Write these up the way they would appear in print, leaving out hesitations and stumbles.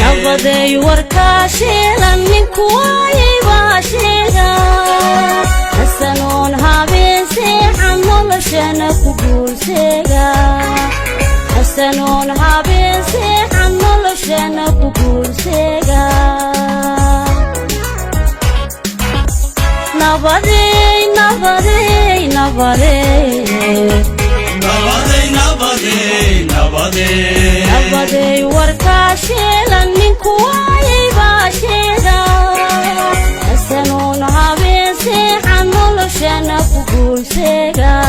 نبضي وركاشيلا من كواي باشيلا حسنون هابين سيحا مولشنا كبول سيغا حسنون هابين سيحا مولشنا كبول سيغا نبضي وركاشيلا من كواي باشيلا حسنون هابين سيحا مولشنا كبول سيغا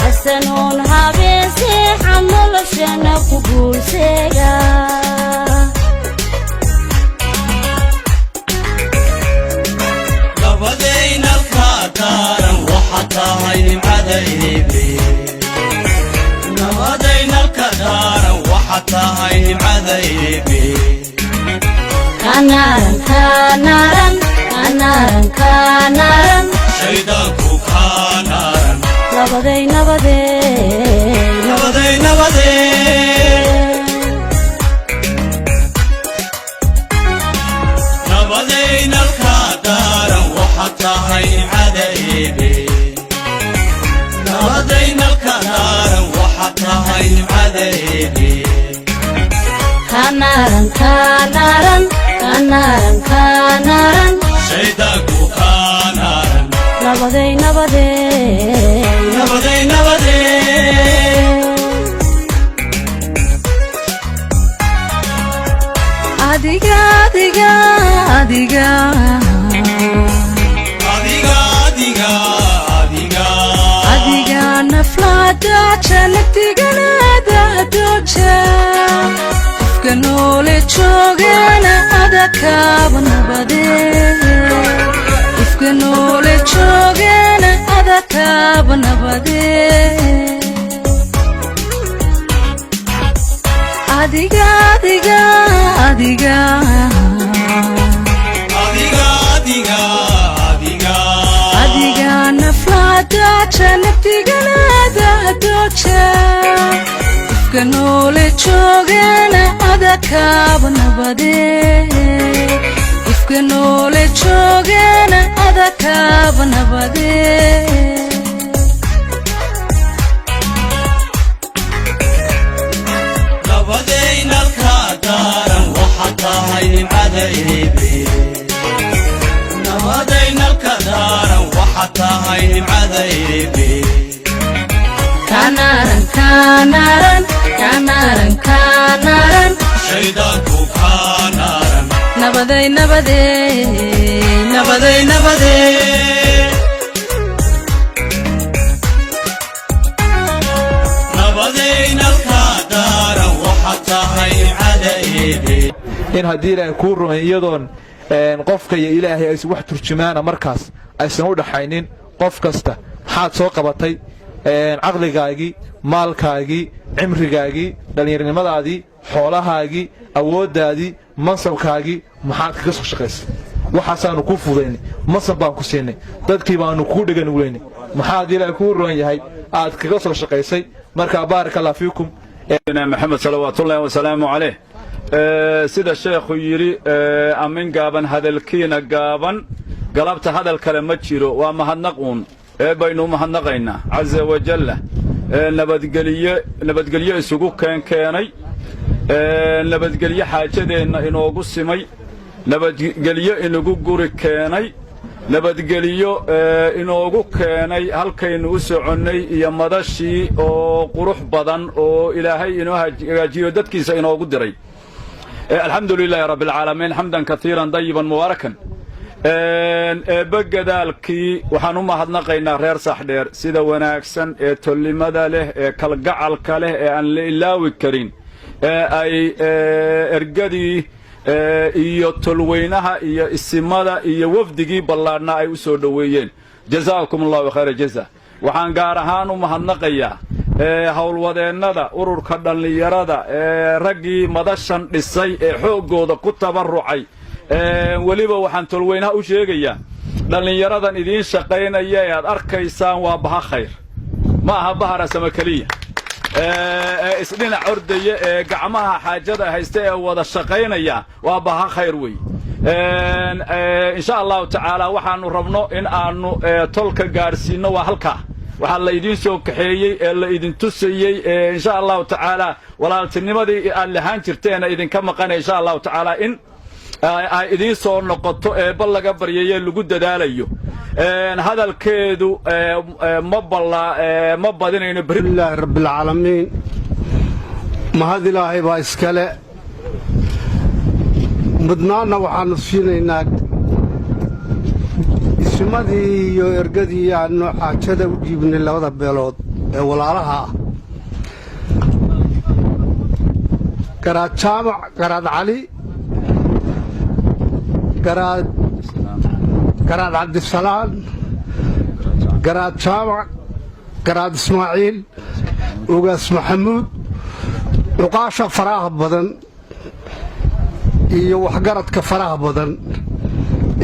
حسنون هابين سيحا مولشنا كبول سيغا نبضينا الكاتارا وحتى هاي معذيبي نبضينا الكاتارا وحتى هاي معذيبي كانارا شيدانكو كانارا نبضي نبضينا الكاتارا وحتى هاي معذيبي نبضينا الكاتارا وحتى هاي معذيبي كانارا شيدانكو كانارا نبضي adiga naflada janabtigana daadoja qofka noole joogana adakaaba nabade qofka noole joogana adakaaba nabade adiga naflada janabtigana daadoja qofka noole joogana adakaaba nabade qofka noole joogana adakaaba nabade نبضينا الكاتارا وحتى هاي معذيبي نبضينا الكاتارا وحتى هاي معذيبي كانارا شيدانكو كانارا nabadey نبضينا الكاتارا وحتى هاي معذيبي in haddii ilaahay kuu rumay iyadoon qofka iyo ilaahay aysan wax turjumaana markaas aysan u dhaxaynin qof kasta maxaad soo qabatay caqligaagii maalkaagii cimrigaagii dhallinyaronimadaadii xoolahaagii awooddaadii mansabkaagii maxaad kaga soo shaqaysay waxaasaanu kuu fudaynay mansab baan ku siinay dadkii baanu kuu dheganuulaynay maxaad ilaahay kuu ruman yahay aad kaga soo shaqaysay markaa baaraka allah fiikum محمد صلوات الله وسلامه عليه sida sheekhu yiri amin gaaban hadalkiina gaaban galabta hadal kale ma jiro waa mahadnaquun baynu mahadnaqaynaa azza wa jalla nabadgeliyo isugu keenay nabadgeliyo xaajadeena inoogu simay nabadgeliyo inagu guri keenay nabadgeliyo inoogu keenay halkaynu u soconnay iyo madashii oo qurux badan oo ilaahay inoo hagaajiyo dadkiisa inoogu diray الحمد لله رب العالمين حمدا كثيرا طيبا مباركا بقدالكي وحانو mahadnaqaynaa reer saxdheer sida wanaagsan ee tollimada leh ee kalgacalka leh ee aan la ilaawi karin ay ergadii iyo tolweynaha iyo isimada iyo wafdigii ballaadhna ay u soo dhoweeyeen jazaakumullahu khayra jazaa waxaan gaar ahaan u mahadnaqayaa howlwadeennada ururka dhallinyarada raggii madashan dhisay ee xooggooda ku tabarrucay weliba waxaan tolweynaha u sheegayaa dhallinyaradan idiin shaqaynaya ee aad arkaysaan waa baha khayr ma aha bahara sama keliya isdhinac ordaya ee gacmaha xaajada haysta ee wada shaqaynaya waa baha khayr wey insha allahu tacaala waxaanu rabno in aanu tolka gaarsiino waa halkaa waxaa la idiin soo kaxeeyey ee la idin tusayey insha allahu tacaala walaaltinimadii aad lahaan jirteena idinka maqana insha allahu tacaala in ay idiin soo noqoto eebba laga baryaye lagu dadaalayo hadalkeedu ma badinayno bismillaahi rabbil caalamiin mahad ilaahay baa iskale mudnaanna waxaanu siinaynaa isimadii iyo ergadii aanu xaajada u dhiibnay labada beelood ee walaalaha ah garaad jaamac garaad cali garaad cabdisalaan garaad jaamac garaad ismaaciil ugaas maxamuud cuqaasha faraha badan iyo waxgaradka faraha badan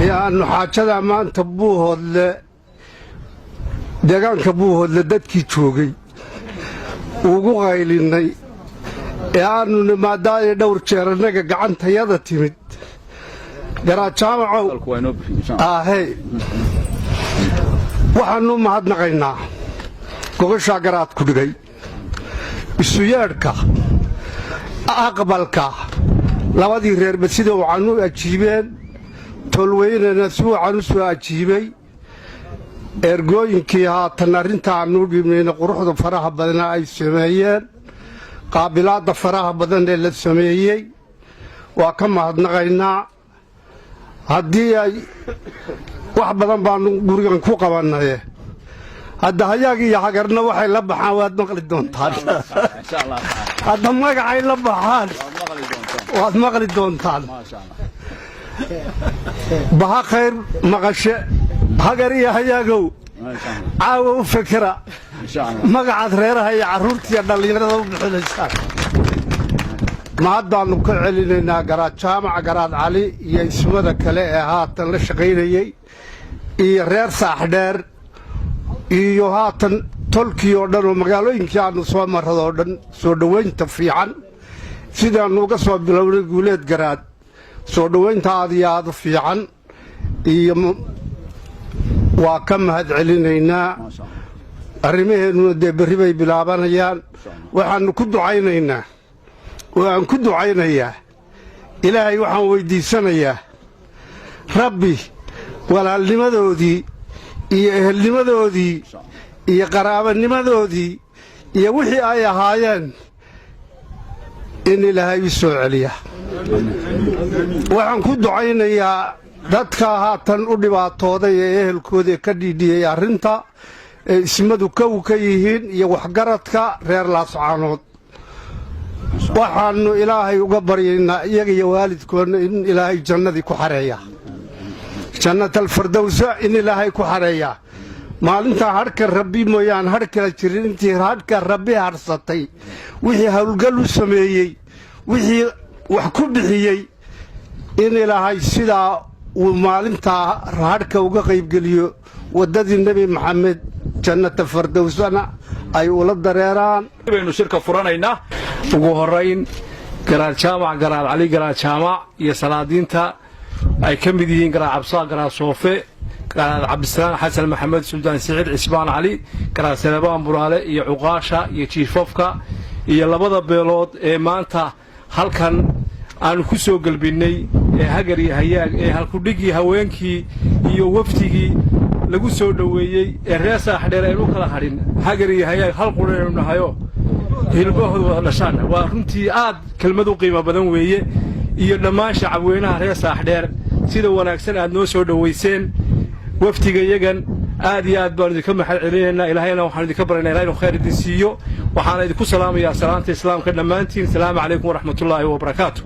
ee aanu xaajada maanta buuhoodle deegaanka buuhoodle dadkii joogay ugu qaylinnay ee aanu nimaadaaye dhowr jeer annaga gacantayada timid garaad jaamacow ahey waxaannu mahadnaqaynaa gogashaa garaad ku dhigay isu yeedhka aqbalka labadii reerba sida wacan u ajiibeen tolweynana si wacan u soo ajiibay ergooyinkii haatan arrintaannu dhibnayna quruxda faraha badana ay sameeyeen qaabilaadda faraha badan ee la sameeyey waa ka mahadnaqaynaa haddii ay wax badan baannu gurigan ku qabannaye hadda hayaag iyo hagarna waxay la baxaan waad maqli doontaan hadda magacay la baxaan waad maqli doontaan baha khayr maqashe hagar iyo hayaagow caawa u fekera magacaad reeraha iyo carruurtiiyo dhallinyarada u bixinaysaan mahaddaannu ka celinaynaa garaad jaamac garaad cali iyo ismada kale ee haatan la shaqaynayey iyo reer saaxdheer iyo haatan tolkii oo dhan oo magaalooyinkii aannu soo marradoo dhan soo dhowaynta fiican sidaannu uga soo bilownay guuleed garaad soo dhowaynta aad iyo aad u fiican iyo waa ka mahad celinaynaa arrimaheennuna dee berri bay bilaabanayaan waxaannu ku ducaynaynaa oo aan ku ducaynayaa ilaahay waxaan weyddiisanayaa rabbi walaalnimadoodii iyo ehelnimadoodii iyo qaraabanimadoodii iyo wixii ay ahaayeen in ilaahay u soo celiya waxaan ku ducaynayaa dadka haatan u dhibaatooday ee ehelkoodii ka dhiidhiyey arrinta ee ismadu kow ka yihiin iyo waxgaradka reer laascaanood waxaannu ilaahay uga baryaynaa iyaga iyo waalidkoodna in ilaahay jannadii ku xareeya jannatalfardowsa in ilaahay ku xareeya maalintaa hadhka rabbi mooyaan hadh kala jirin intii hadhka rabbi hadhsatay wixii howlgal u sameeyey wixii wax ku bixiyey in ilaahay sidaa uu maalintaa hadhka uga qaybgeliyo waddadii nebi maxamed jannata fardowsana ay ula dareeraan baynu shirka furanaynaa ugu horayn garaad jaamac garaad cali garaad jaamac iyo salaadiinta ay ka mid yihiin garaad cabsaa garaad soofe garaad cabdisalaan xasan maxamed suldaan siciid cisbaan cali garaad salebaan buraale iyo cuqaasha iyo jiifofka iyo labada beelood ee maanta halkan aanu ku soo gelbinnay ee hagar iyo hayaag ee halkudhigii haweenkii iyo wafdigii lagu soo dhoweeyey ee reer saaxdheer aynu kala hadhin hagar iyo hayaag hal quraynu nahayo hilbahooda wada dhashaan waa runtii aad kelmad u qiimo badan weeye iyo dhammaan shacabweynaha reer saaxdheer sida wanaagsan aad noo soo dhowayseen wafdiga iyagan aad iyo aad baanu idinka mahad celinaynaa ilaahayna waxaanu idinka baryaynaa ilaah inuu khayr idin siiyo waxaana idinku salaamayaa salaanta islaamka dhammaantiin salaamu calaykum waraxmatullaahi wabarakaatu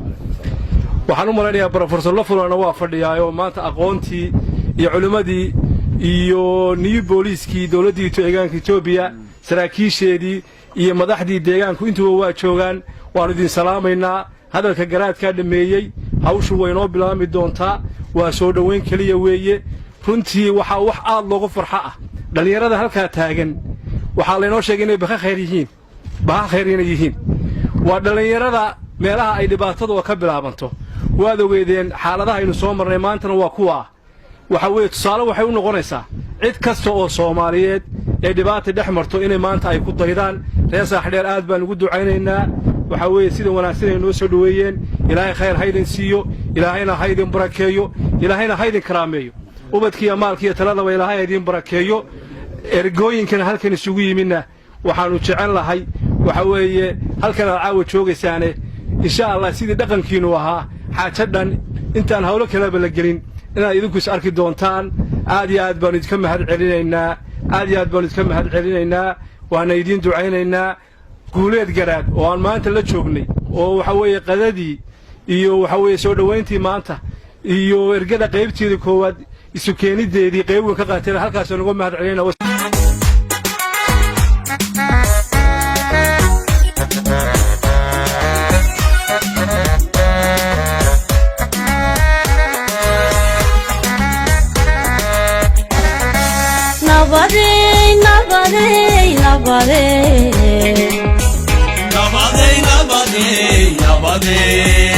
waxaan u malaynayaa brofesor lafulana waa fadhiyaayoo maanta aqoontii iyo culimmadii iyo niyu booliiskii dowladdii deegaanka etoobiya saraakiisheedii iyo madaxdii deegaanku intuba waa joogaan waannu idin salaamaynaa hadalka garaadkaa dhammeeyey hawshu waynoo bilaabmi doontaa waa soo dhowayn keliya weeye runtii waxaa wax aad loogu farxo ah dhallinyarada halkaa taagan waxaa laynoo sheegay inay baha khayr inay yihiin waa dhallinyarada meelaha ay dhibaatadu ka bilaabanto waad ogeedeen xaaladaha aynu soo marnay maantana waa kuwa waxa weeye tusaale waxay u noqonaysaa cid kasta oo Soomaaliyeed ee dhibaata dhex marto inay maanta ay ku daydaan reer Saaxdheer aad baan ugu ducaynaynaa waxa weeye sida wanaagsan ay noo soo dhaweeyeen ilaahay khayr haydin siiyo ilaahayna haydin barakeeyo ilaahayna haydin karaameeyo ubadkiya maalkiya talada ilaahay haydin barakeeyo ergooyinkan halkan isugu yimina waxaanu jecel lahay waxa weeye halkan aad caawa joogaysaane insha Allah sidii dhaqankiinu ahaa xaajadan intaan hawlo kale la gelin inaad idinku is arki doontaan aad iyo aad baan idinka mahad celinaynaa waana idin ducaynaynaa guuleed garaad oo aan maanta la joognay oo waxa weeye qadadii iyo waxa weeye soo dhaweyntii maanta iyo ergada qaybteedii koowaad isu keenideedii qayb weyn ka qaateen halkaas aan ugu mahad celinaynaa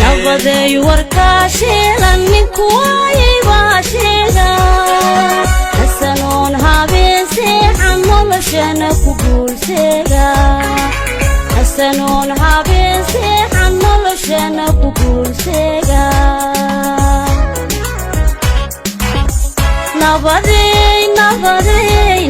nabaday warkaasheedan ninku waaybaasheega hasanoon habeen seexan noloshana ku guulseega hasanoon habeen seexan noloshana ku guulseega nabaday